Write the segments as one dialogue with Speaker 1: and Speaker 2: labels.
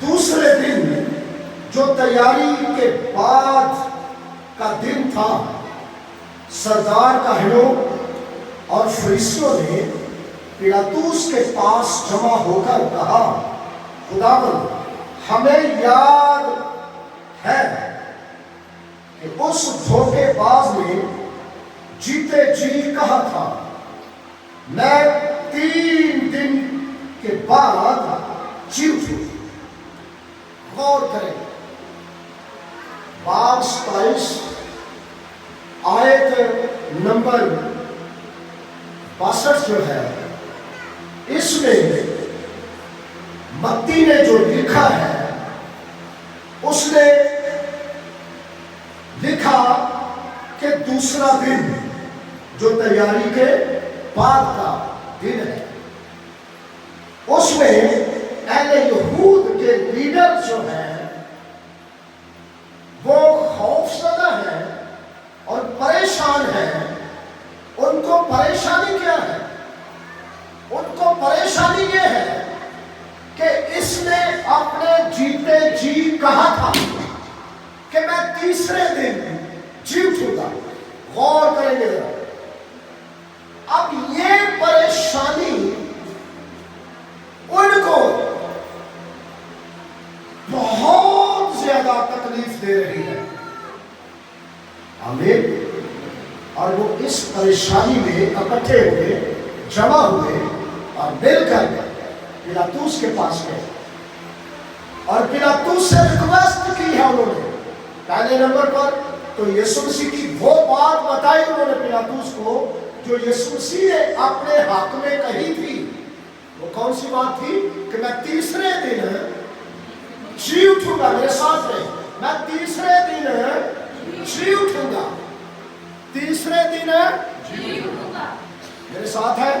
Speaker 1: دوسرے دن جو تیاری کے بعد کا دن تھا، سردار کاہنوں اور فریسیوں نے پیلاطس کے پاس جمع ہو کر کہا، خداوند، ہمیں یاد ہے کہ اس دھوکے باز نے جیتے جی کہا تھا، میں 3 دن کے بعد جی اٹھوں۔ غور کریں، باب 27 آیت نمبر 62 جو ہے، اس میں متی نے جو لکھا ہے، اس نے لکھا کہ دوسرا دن جو تیاری کے بعد کا دن ہے، اس میں اہل یہود کے لیڈر جو ہیں وہ خوف زدہ ہیں اور پریشان ہیں۔ ان کو پریشانی کیا ہے؟ ان کو پریشانی یہ ہے کہ اس نے اپنے جیتے جی کہا تھا کہ میں تیسرے دن جی اٹھوں گا۔ غور کریں گے ذرا، اب یہ پریشانی ان کو بہت زیادہ تکلیف دے رہی ہے، آمین۔ اور وہ اس پریشانی میں اکٹھے ہوئے، جمع ہوئے اور مل کر پیلاطس کے پاس گئے اور پیلاطس سے ریکویسٹ کی ہے انہوں نے۔ پہلے نمبر پر تو یسوع مسیح کی وہ بات بتائی انہوں نے پیلاطس کو جو یسوع مسیح نے اپنے حق میں کہی تھی۔ وہ کون سی بات تھی؟ کہ میں تیسرے دن جی اٹھوں گا۔ میرے ساتھ رہے، میں تیسرے دن جی اٹھوں گا۔ تیسرے دن جی اٹھوں گا، میرے ساتھ ہے،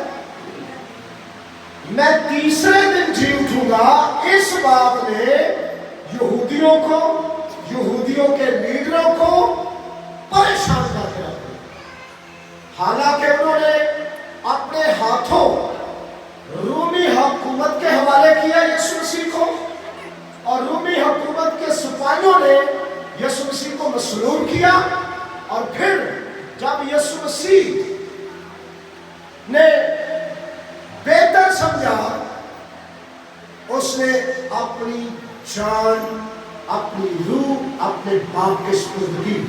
Speaker 1: میں تیسرے دن جی اٹھوں گا۔ اس بات نے یہودیوں کو، یہودیوں کے لیڈروں کو پریشان کر کے رکھ دیا۔ حالانکہ انہوں نے اپنے ہاتھوں رومی حکومت کے حوالے کیا یسوع مسیح کو، اور رومی حکومت کے سپاہیوں نے یسوع مسیح کو مسلوب کیا، اور پھر جب یسوع مسیح نے بہتر سمجھا، اس نے اپنی جان، اپنی روح اپنے باپ کے سپرد کی،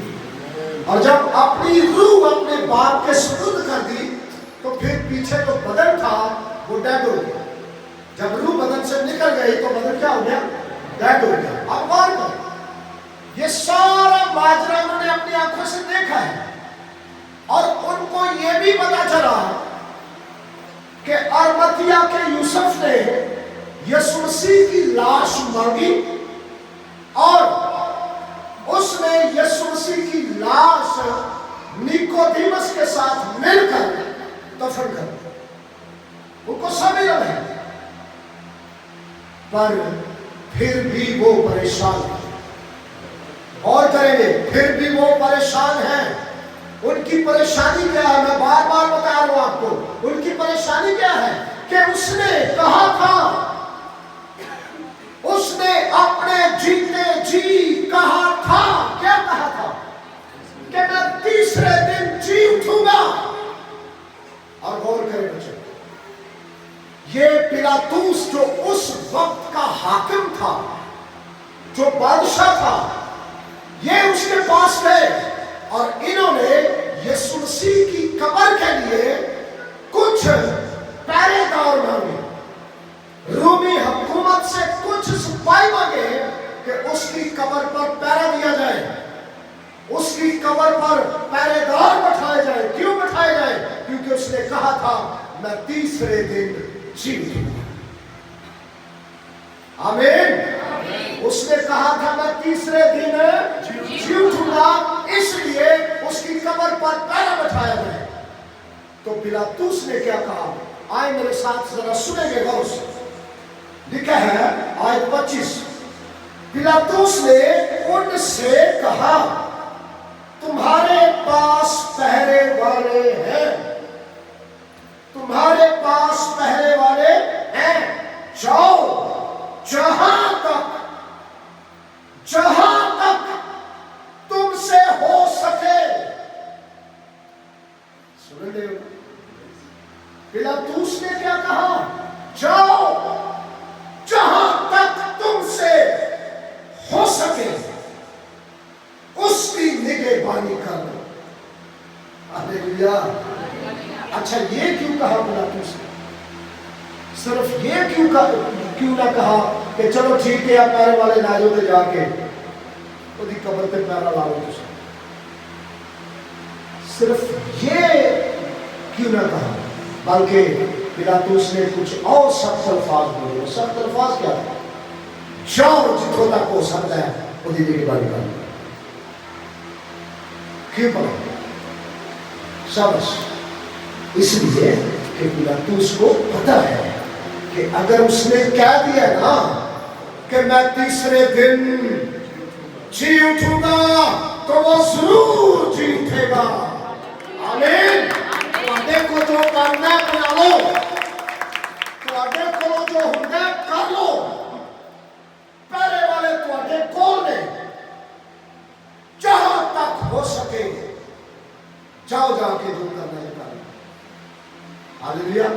Speaker 1: اور جب اپنی روح اپنے باپ کے سپرد کر دی تو پھر پیچھے جو بدن تھا وہ ڈیڈ ہو گیا۔ جب روح بدن سے نکل گئی تو بدن کیا ہو گیا؟ ڈیڈ ہو گیا۔ اب غور کریں، یہ سارا ماجرا انہوں نے اپنی آنکھوں سے دیکھا ہے، اور ان کو یہ بھی پتا چلا کہ ارمتیا کے یوسف نے یسوع مسیح کی لاش مانگی، اور اس نے یسوع مسیح کی لاش نیکودیمس کے ساتھ مل کر دفن کر دی۔ ان کو سب علم ہے، پر پھر بھی وہ پریشان ہیں۔ اور کریں گے، پھر بھی وہ پریشان ہیں۔ ان کی پریشانی کیا ہے؟ میں بار بار بتا رہا ہوں آپ کو، ان کی پریشانی کیا ہے؟ کہ اس نے کہا تھا، اس نے اپنے جیتے جی کہا تھا۔ کیا کہا تھا؟ کہ میں تیسرے دن جی اٹھوں گا۔ اور غور کریں بچے، یہ پیلاطس جو اس وقت کا حاکم تھا، جو بادشاہ تھا، یہ اس کے پاس گئے، اور انہوں نے یسوع مسیح کی قبر کے لیے کچھ پہرے دار مانگے، رومی حکومت سے کچھ سپاہی مانگے کہ اس کی قبر پر پہرا دیا جائے، اس کی قبر پر پہرے دار بٹھائے جائے۔ کیوں بٹھائے جائے؟ کیونکہ اس نے کہا تھا، میں تیسرے دن جی اٹھوں گا۔ آمین۔ اس نے کہا تھا میں تیسرے دن جی اٹھوں گا، اس لیے اس کی قبر پر پہرا بٹھایا جائے۔ تو پیلاطس نے کیا کہا؟ آئے میرے ساتھ ذرا سنیں گے غور سے۔ لکھا ہے آیت 25، پیلاطس نے ان سے کہا، تمہارے پاس پہرے والے ہیں، تمہارے پاس پہرے والے ہیں، جاؤ जहां तक तुमसे हो सके, सुन रहे हो? पिलातुस ने क्या कहा? जाओ जहां तक तुमसे हो सके उसकी निगहबानी कर लो। हालेलुया। अच्छा, ये क्यों कहा पिलातुस ने? सिर्फ ये क्यों ना कहा कि चलो ठीक है आप पैरे वाले लाजो ते जाके ਉਹਦੀ कबर ते पैरा लाओ? तुम सिर्फ ये क्यों ना कहा, बल्कि पिलातुस ने कुछ और सख्त अल्फाज बोले। सख्त अल्फाज क्या था? जाओ जितों तक हो सकता है उसकी निगहबानी कर लो। क्यों बोला? शाबाश। इसलिए कि पिलातुस को पता है कि अगर उसने कह दिया ना कि मैं तीसरे दिन जी उठूंगा तो वो जरूर जी उठेगा। आमीन। तुहाडे को जो करना बना लो, तुहाडे को जो होना कर लो। पहले वाले तुहाडे कोल ने, जहां तक हो सके जाओ जाके जो करना है कर लो। हालेलुया।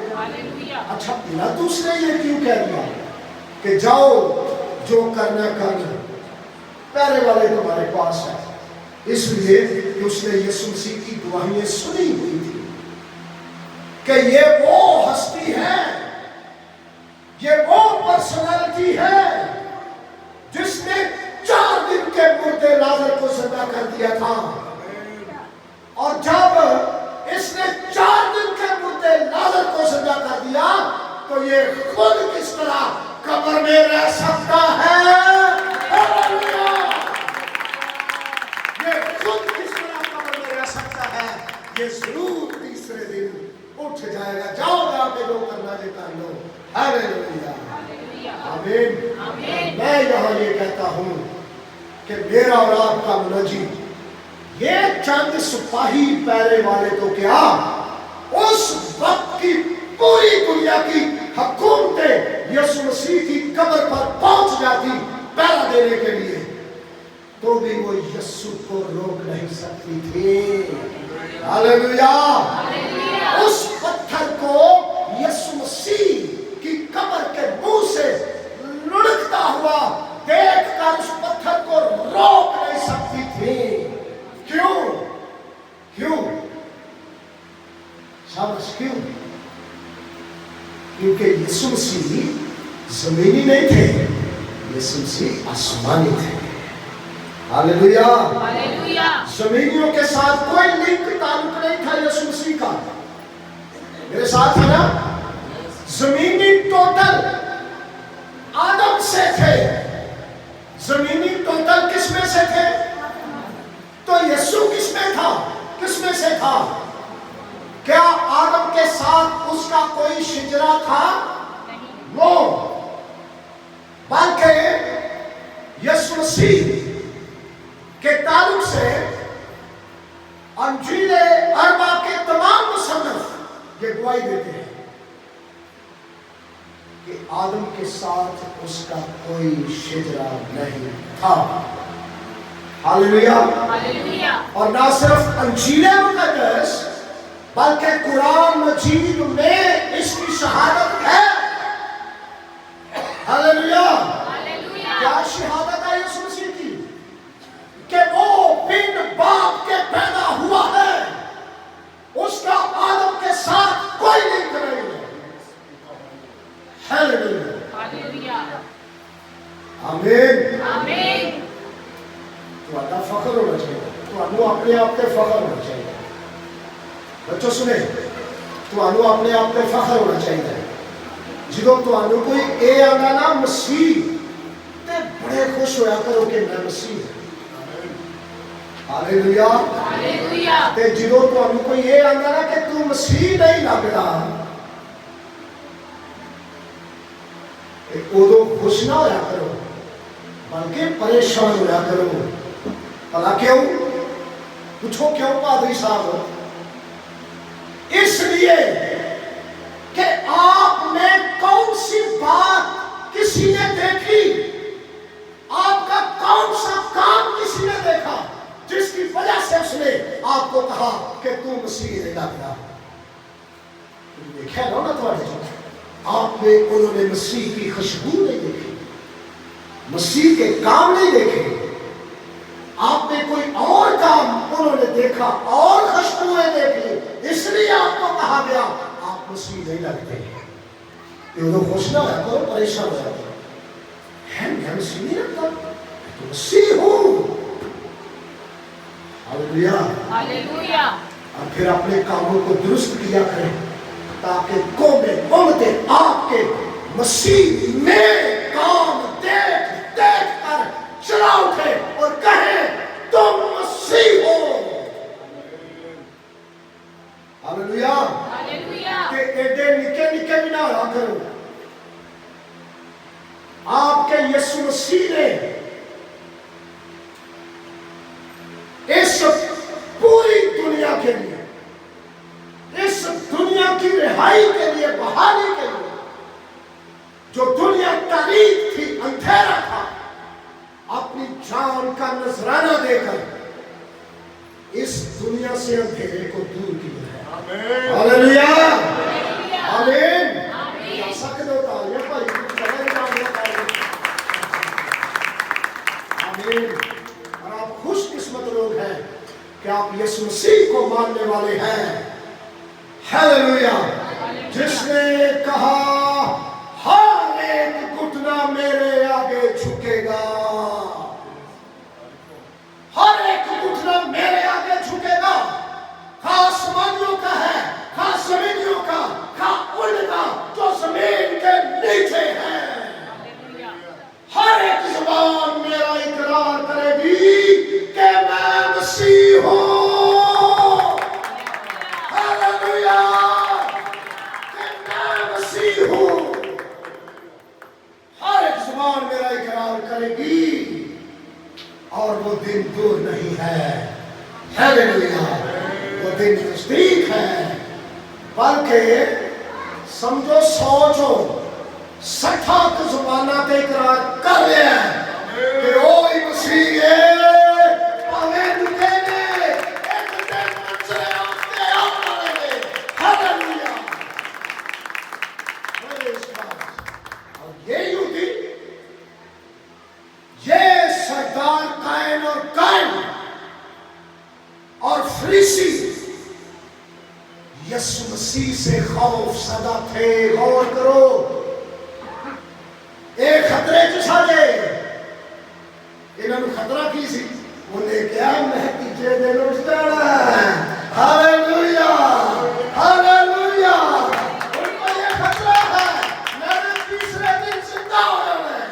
Speaker 1: अच्छा, पिलातुस ने ये क्यों कह दिया कि जाओ जो करना करना, पहले वाले तुम्हारे पास है? इसलिए कि उसने यीशु मसीह की दुआएं सुनी हुई थी कि ये वो हस्ती है, ये वो पर्सनालिटी है जिसने 4 दिन के मुर्दे लाजर को जिंदा कर दिया था। और जब इसने 4 दिन के मुर्दे लाजर को जिंदा कर दिया तो ये खुद किस तरह कब्र में रह सकता है? ये खुद किस तरह कब्र में रह सकता है? ये जरूर तीसरे दिन उठ जाएगा। जाओ जाके जो करना है कर लो। हालेलुया। आमीन। मैं यहाँ ये कहता हूँ कि मेरा और आपका मुनजी, ये चंद सिपाही पैरे वाले तो क्या, उस वक्त की पूरी दुनिया की हुकूमतें यीशु मसीह की कब्र पर पहुंच जाती पहरा देने के लिए, तो भी वो यीशु को रोक नहीं सकती थी। हालेलुया। उस पत्थर को यीशु मसीह की कब्र के मुंह से लुढ़कता हुआ देखकर उस पत्थर को रोक नहीं सकती थी। क्यों? शाबाश। क्यों? क्योंकि यीशु मसीह जमीनी नहीं थे, यीशु मसीह आसमानी थे। हालेलुया। जमीनियों के साथ कोई लिंक ताल्लुक नहीं था यीशु मसीह का। मेरे साथ है ना? जमीनी टोटल आदम से थे। जमीनी टोटल किस में से थे? तो यीशु किस में था? किस में से था? क्या आदम के साथ उसका कोई शिजरा था? नो। बल्कि यीशु मसीह के ताल्लुक से अंजीले अरबा के तमाम मुसन्निफ ये गवाही देते हैं कि आदम के साथ उसका कोई शिजरा नहीं था। हालेलुया। और ना सिर्फ अंजीले मुकद्दस बल्कि कुरान मजीद में इसकी शहादत है। हालेलुया। क्या शहादत है यीशु मसीह की? कि वो बिन बाप के पैदा हुआ है, उसका आदम के साथ कोई लिंक नहीं है। हालेलुया। आमीन। ਤੁਹਾਡਾ फख्र होना चाहिए, ਤੁਹਾਨੂੰ अपने आप पे फख्र होना चाहिए। बच्चों सुने, ਤੁਹਾਨੂੰ अपने आप पे फख्र होना चाहिए। ਜਦੋਂ ਤੁਹਾਨੂੰ ਕੋਈ ਇਹ ਆਂਦਾ ਨਾ ਮਸੀਹ, ਤੇ ਬੜੇ ਖੁਸ਼ ਹੋਇਆ ਕਰੋ ਕਿ ਮੈਂ ਮਸੀਹ ਹਾਂ। ਹਾਲੇਲੂਇਆ। ਤੇ ਜਦੋਂ ਤੁਹਾਨੂੰ ਕੋਈ ਇਹ ਆਂਦਾ ਨਾ ਕਿ ਤੂੰ ਮਸੀਹ ਨਹੀਂ ਲੱਗਦਾ, ਤੇ ਉਦੋਂ ਖੁਸ਼ ਨਾ ਹੋਇਆ ਕਰੋ, बल्कि परेशान होया करो। भला क्यों? पूछो क्यों पादरी साहब? इसलिए कि आपने कौन सी बात किसी ने देखी? आपका कौन सा काम किसी ने देखा जिसकी वजह से उसने आपको कहा कि तू मसीह नहीं लगता? देखा ना थोड़े जो आप में उन्होंने मसीह की खुशबू नहीं देखी, मसीह के काम नहीं देखे, आप में कोई और काम उन्होंने देखा और खुशबुएं देखी, इसलिए आपको कहा गया आप मसीह नहीं लगते। ये तो खुश ना है, कोई परेशान हो जाता है, मैं मसीह नहीं लगता, तो मसीह हूं। Hallelujah, hallelujah. और फिर अपने कामों को दुरुस्त किया करें ताकि कौमें उम्मतें आपके मसीह में काम देख देख कर चला उठे और कहे तुम मसीह हो। Hallelujah, hallelujah. कि एडे निके निके भी ना रहा करो। आपके यीशु मसीह ने इस पूरी दुनिया के लिए, इस दुनिया की रिहाई के लिए, बहाली के लिए, जो दुनिया तारीख थी, अंधेरा था, अपनी जान का नजराना देकर इस दुनिया से अंधेरे को दूर किया है। हालेलुया, आमीन। सकते हो तालियां भाई, आमीन। और आप खुशकिस्मत लोग हैं कि आप यीशु मसीह को मानने वाले हैं। हालेलुया। जिसने कहा हर एक घुटना मेरे आगे झुकेगा, हर एक घुटना मेरे आगे झुकेगा, खा आसमानियों का है, खा जमीनियों का, खा उनका जो जमीन के नीचे है। हर एक जुबान मेरा इकरार करेगी कि मैं मसीह हूं। हालेलुया, कि मैं मसीह हूं। हर एक जुबान मेरा इकरार करेगी और वो दिन दूर नहीं है। हालेलुया, वो दिन नजदीक है, बल्कि समझो सोचो 60 जुबाना ते इकरार कर लिया कि ओ मसीह है, हमें दुखे ने एक दिन मंजरे आते आते। हालेलुया। और ये यूदी, ये सरदार कायन और कायन और फरीसी यीशु मसीह से खौफ सदा थे। गौर करो, एक खतरे च छाजे, इन्होंने खतरा की सी, उन्हें क्या मैं तीजे दिन उठ जाना है। Hallelujah, hallelujah. उनको ये खतरा है, मैंने तीसरे दिन जिंदा हो जाना है।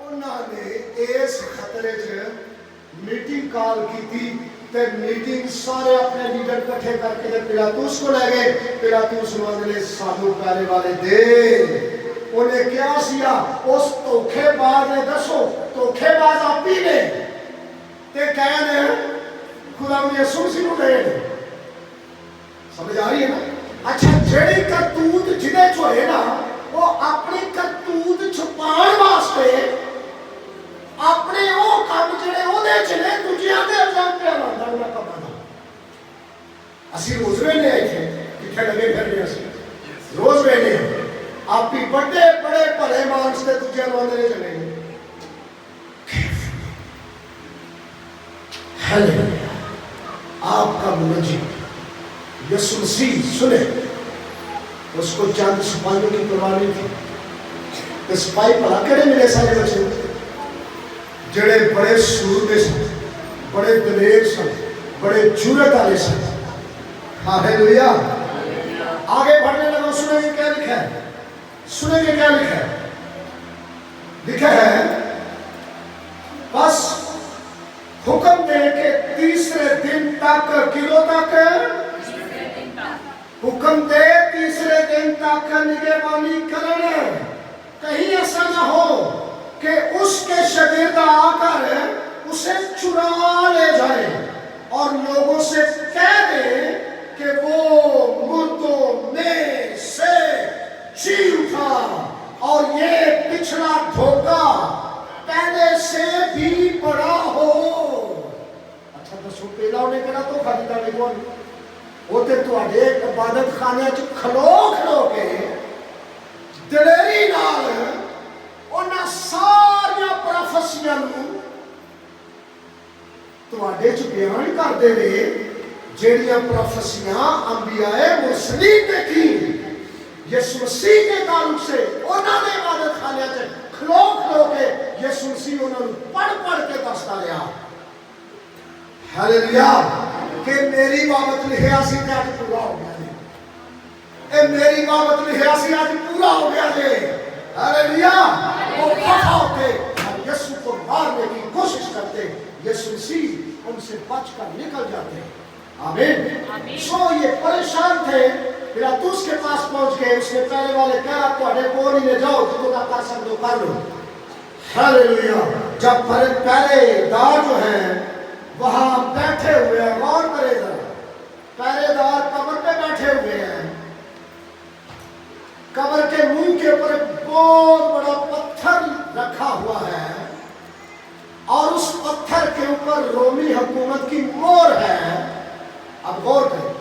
Speaker 1: उन्होंने इस खतरे च मीटिंग कॉल की थी, ते मीटिंग सारे अपने लीडर इकट्ठे करके पिलातुस को ले गए। पिलातुस ने साधु प्यारे वाले दे, उन्हें क्या सिया, उस धोखेबाज ने, दसो धोखेबाज आप ही ने ते कहने खुदा यीशु मसीह को दे। समझ आ रही है ना? अच्छा, जेड़ी करतूत जिदे च होए ना, वो अपनी करतूत छुपाने वास्ते अपने वो काम जेड़े ओदे च ने दूजियां दे इल्जाम पे लांदा उन्हां कमां दा। असीं रोज वेले आए थे, किथे लगे फिरने, असीं रोज वेले आप ही बड़े बड़े भले मानस के दूजे मानने चले। हालेलुया। आपका मुनज्जिम यीशु मसीह सुने, उसको चंद सिपाहियों की परवाह नहीं थी। तो सिपाही भला केड़े मिले सारे बच्चे, जेड़े बड़े सूरबे सन, बड़े दलेर सन, बड़े जुरत वाले सन। हालेलुया। आगे बढ़ने लगा, सुनेंगे क्या लिखा है, सुनेंगे क्या लिखा है। लिखा है बस हुक्म दे के तीसरे दिन तक, किलो तक हुक्म दे, तीसरे दिन तक निगहबानी करन, कहीं ऐसा ना हो कि उसके शागिर्द आकर उसे चुरा ले जाए और लोगों से कह दे कि वो मुर्दों में से जी उठा और ये पिछला धोखा पहले से भी बड़ा हो। अच्छा दसो पहला उन्हें कहना तो खाली था नहीं कौन होते तो आधे इबादत खाने च खलो के दलेरी नाल उन्हें सारिया प्रोफेसियां तो आधे च बयान कर दे रहे जेड़ियां प्रोफेसियां अंबियाए मुरसलीन ने की यीशु मसीह के ताल्लुक से उन्होंने इबादत खाने च खलो के यीशु मसीह उन्होंने पढ़ के दसदा रहा। हालेलुया कि मेरी बाबत लिखिया सी ते अज पूरा हो गया जी। ए मेरी बाबत लिखिया सी अज पूरा हो गया जी। हालेलुया वो खफा होते यीशु को मारने की कोशिश करते यीशु मसीह उनसे बचकर निकल जाते। आमीन। सो ये परेशान थे पिलातुस के पास पहुंच गए। उसने पहले वाले कहा तुम्हारे को नहीं ले जाओ जितना कर सकते कर लो। हालेलुया जब पहरेदार जो है वहां बैठे हुए हैं गौर करेगा पहरेदार कब्र पे बैठे हुए हैं। कब्र के मुंह के ऊपर बहुत बड़ा पत्थर रखा हुआ है और उस पत्थर के ऊपर रोमी हुकूमत की मोहर है। अब गौर करें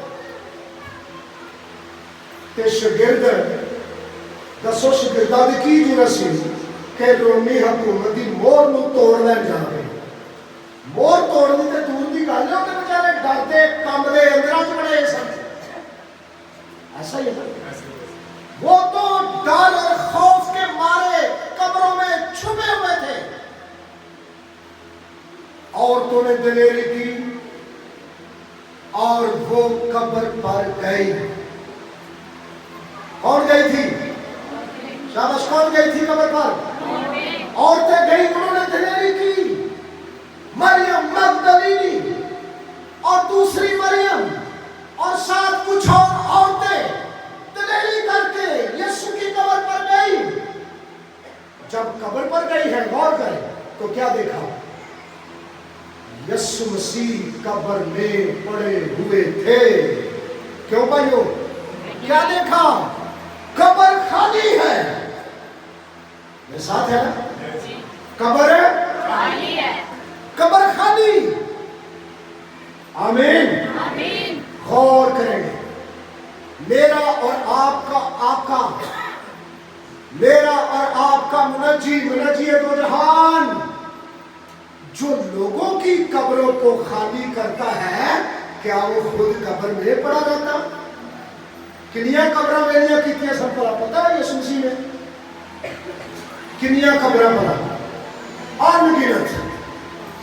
Speaker 1: कि शागिर्द दसो शागिर्दा दी की जरूरत सी कि रोमी हुकूमत की मोहर नूं तोड़ लैण जावे। मोहर तोड़नी तो दूर की गल है कि बेचारे डरते कंबदे अंदर च बड़े सन। ऐसा ही है वो तो डर और खौफ के मारे कब्रों में छुपे हुए थे। औरतों ने दलेरी की और वो कब्र पर गई। कौन गई थी? शाबाश कौन गई थी कब्र पर? औरतें गई उन्होंने दलेरी की। मरियम मगदलीनी और दूसरी मरियम और साथ कुछ और औरतें दलेरी करके यीशु की कब्र पर गई। जब कब्र पर गई है गौर करें तो क्या देखा? यीशु मसीह कब्र में पड़े हुए थे। क्यों भाइयों? क्या देखा? कब्र खाली है। मेरे साथ है ना? कब्र खाली है। कब्र खाली। आमीन। आमीन। गौर करेंगे मेरा और आपका मेरा और आपका मुनज्जी दो जहान जो लोगों की कब्रों को खाली करता है क्या वो खुद कब्र में पड़ा रहता? किनिया कब्र मेरिया कितनी सब पता है यीशु मसीह ने किनिया कब्र पड़ा अनगिनत।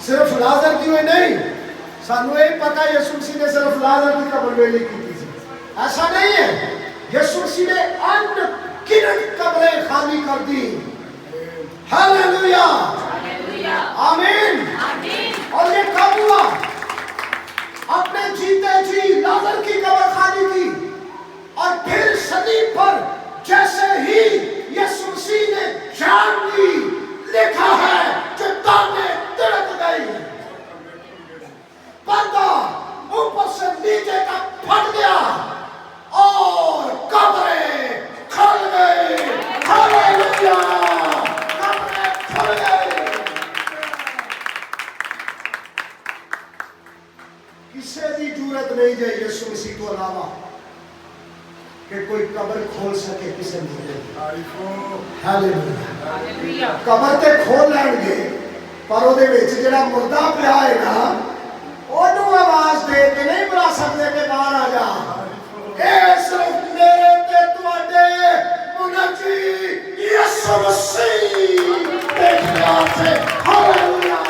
Speaker 1: सिर्फ लाजर की हुई नहीं सानू ये पता है यीशु मसीह ने सिर्फ लाजर की कब्र वेली की थी। ऐसा नहीं है यीशु मसीह ने अनगिनत कब्रें खाली कर दी। हालेलुया आमीन। और ये कब हुआ? अपने जीते जी लाजर की कब्र खाली की और फिर सलीब पर जैसे ही यीशु मसीह ने जान ली लिखा है चट्टानें तिड़क गई। पर्दा ऊपर से नीचे तक फट गया और कब्रें खुल गई। हालेलुया कब्रें खुल गई। किसी की जरूरत नहीं है यीशु मसीह को अलावा कि कोई कब्र खोल सके किसी ने। हालेलुया कब्र ते खोल लेंगे पर ਉਹਦੇ ਵਿੱਚ ਜਿਹੜਾ ਮੁਰਦਾ ਪਿਆ ਹੈ ਨਾ ਉਹਨੂੰ ਆਵਾਜ਼ ਦੇ ਕੇ ਨਹੀਂ ਬੁਲਾ ਸਕਦੇ ਕਿ ਬਾਹਰ ਆ ਜਾ। ਇਹ ਸਿਰਫ ਮੇਰੇ ਤੇ ਤੁਹਾਡੇ ਮੁਨੱਜੀ ਯਿਸੂ ਮਸੀਹ ਦੇ ਖਿਆਲ से ਹਾਲੇਲੂਇਆ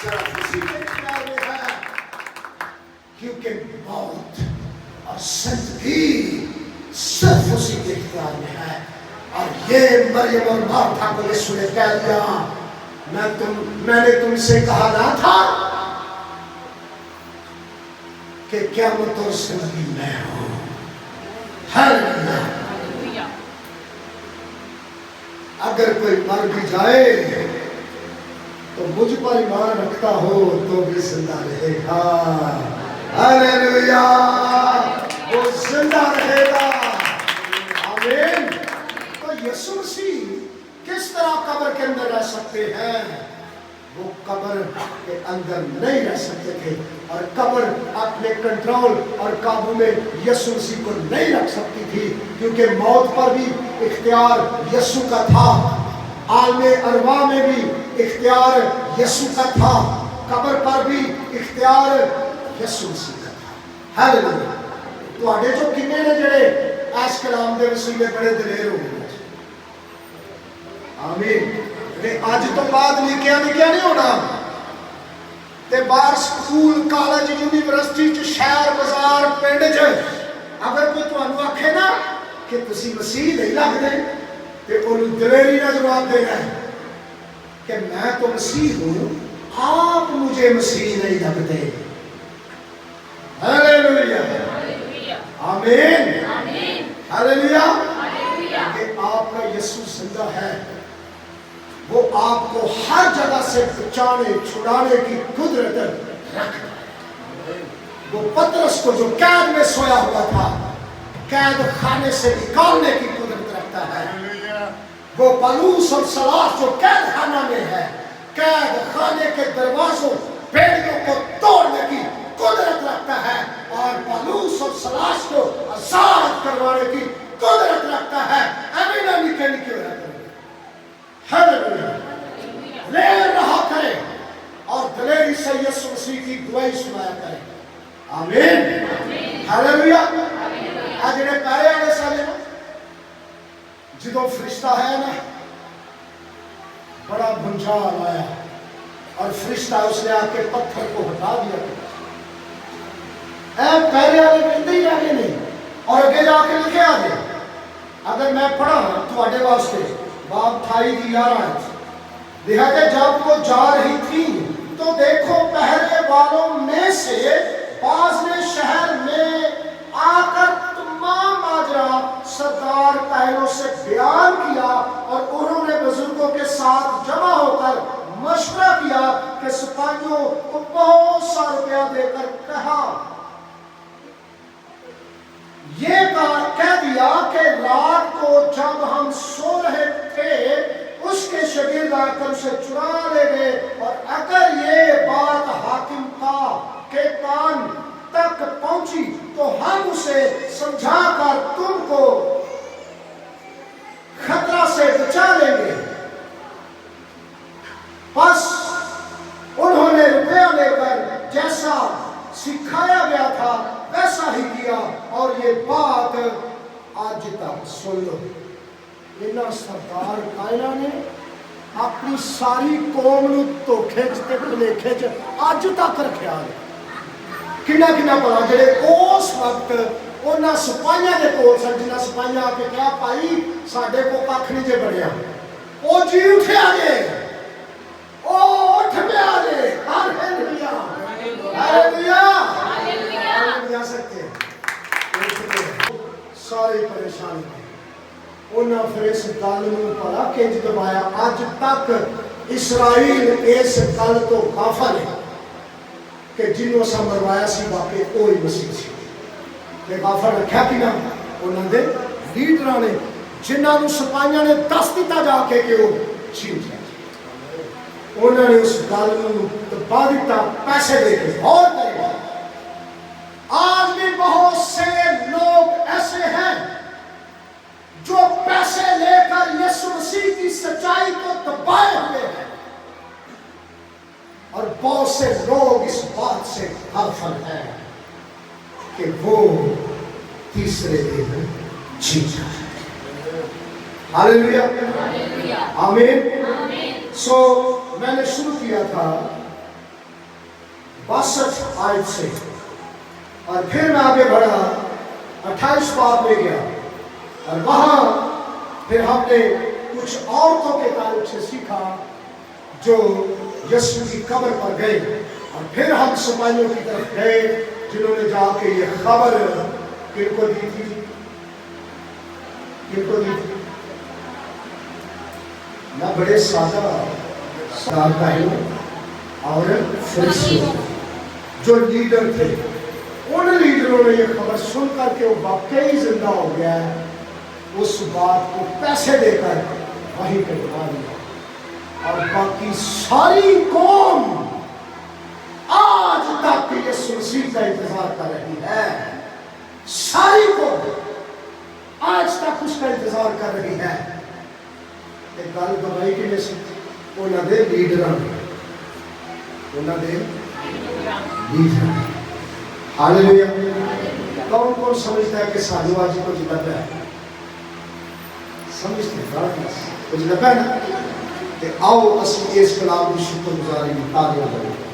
Speaker 1: ਸਿਰਫ ਉसी के ख्याल में है क्योंकि मौत और जिंदगी सिर्फ उसी के इख्तियार में है। और ये मरियम और मार्था को यीशु ने कह दिया मैंने तुमसे कहा ना था कि क़यामत और जिंदगी मैं हूं। हालेलुया अगर कोई मर भी जाए तो मुझ पर ईमान रखता हो तो भी जिंदा रहेगा। हालेलुया वो जिंदा रहेगा। आमीन। यीशु मसीह किस तरह कब्र के अंदर रह सकते हैं? वो कब्र के अंदर नहीं रह सकते थे, और कब्र अपने कंट्रोल और काबू में यीशु मसीह को नहीं रख सकती थी, क्योंकि मौत पर भी इख्तियार यीशु का था, आलमे अरवा में भी इख्तियार यीशु का था, कब्र पर भी इख्तियार यीशु मसीह का था। हालेलुया। तुहाडे जो किन्ने ने जेड़े इस कलाम दे वसीले बड़े दलेर हो गए। आमीन। अज तो बाद लिखिया नहीं होना, ते बाहर स्कूल कॉलेज यूनिवर्सिटी च शहर बाजार पिंड च अगर कोई तुहानू आखे ना कि तुसी मसीह नहीं लगदे, ते उन्हें दलेरी ना जवाब देना है कि मैं तो मसीह हूं, आप मुझे मसीह नहीं लगते। हालेलुया, आमीन, हालेलुया। कि आपका यीशु जिंदा है, वो आपको हर जगह से बचाने छुड़ाने की कुदरत रखता है। वो पतरस को जो कैद में सोया हुआ था, कैद खाने से निकालने की कुदरत रखता है। वो पलूस और सलास जो कैद खाना में है, कैद खाने के दरवाजों बेड़ियों को तोड़ने की कुदरत रखता है, और पलूस और सलास को आजाद करवाने की कुदरत रखता है। अमीना निके ले रहा करे और दलेरी से यीशु मसीह की दुआई सुनाया करे। आमीन, हालेलुया। आज जेड़े पैरे वाले साले जो फरिश्ता है ना, बड़ा भंजाल आया और फरिश्ता उसने आके पत्थर को हटा दिया। ऐ पैरे वाले कहते ही आगे नहीं, और अगे जाके लिखे आगे। अगर मैं पढ़ा तुम्हारे वास्ते बाब 28 की 11 देखा कि जब वो जा रही थी तो देखो पहरे वालों में से बाज ने शहर में आकर तमाम माजरा सरदार पहलों से बयान किया, और उन्होंने बुजुर्गों के साथ जमा होकर मशवरा किया कि सिपाहियों को बहुत सा रुपया देकर कहा, ये कह दिया कि रात को जब हम सो रहे थे उसके शागिर्द आकर उसे चुरा ले गए, और अगर ये बात हाकिम के कान तक पहुंची तो हम उसे समझाकर तुमको खतरा से बचा लेंगे। बस उन्होंने रुपया लेकर जैसा सिखाया गया था वैसा ही किया, और ये बात आज तक सुन लो। इन्हां सरदार कायला ने अपनी सारी कौम नूं धोखे ते भुलेखे च अज तक रखिया है। किन्ना किन्ना भला जेड़े उस वक्त उन्हां सिपाहियां दे कोल सन, जिन्हां सिपाहियां आके कहा भाई साडे को कख नहीं जे बनया, ओ जी उठिया जे, ओ उठ पिया जे। Hallelujah, hallelujah, hallelujah. सकते सारे परेशान थे। उन्हें फिर इस गल नूं भला किंज दबाया। अज तक इसराइल इस गल तो गाफिल है कि जिन्हों असां मरवाया सी वाकई वो ही मसीह सी। ते गाफिल रखिया कि ना उन्होंने लीडरां ने, जिन्होंने सिपाहियां ने दस दिता जाके कि वो जीत जाए। उन्होंने उस गल नूं दबा दिता पैसे देके। और आज भी बहुत से लोग ऐसे हैं जो पैसे लेकर यीशु मसीह की सच्चाई को दबाए हुए हैं, और बहुत से लोग इस बात से गाफिल हैं कि वो तीसरे दिन जी जाए। हालेलुया, आमीन। सो मैंने शुरू किया था 62 आयत से, और फिर मैं आगे बढ़ा 28 बाब में गया, और वहां फिर हमने कुछ औरतों के ताल्लुक से सीखा जो यीशु की कब्र पर गए, और फिर हम सिपाहियों की तरफ गए जिन्होंने जाके ये खबर किनको दी थी, किनको दी थी ना, बड़े सादा और फरीसियों जो लीडर थे। उन लीडरों ने ये खबर सुन करके वो वाकई जिंदा हो गया है, اس بات کو پیسے دے کر وہیں پہ بنا دیا، اور باقی ساری قوم آج تک یسوع مسیح کا انتظار کر رہی ہے، ساری قوم آج تک اس کا انتظار کر رہی ہے۔ ایک گل دبائی کے لیے انہوں نے لیڈراں انہوں نے لیڈراں ہاللویا۔ کون کون سمجھتا ہے کہ سانو آج کچھ لگا ہے؟ سمجھتے ہیں کچھ لگا ہے نا؟ کہ آؤ اسی اس کلام کی شکر گزاری میں تالیاں بجائیں۔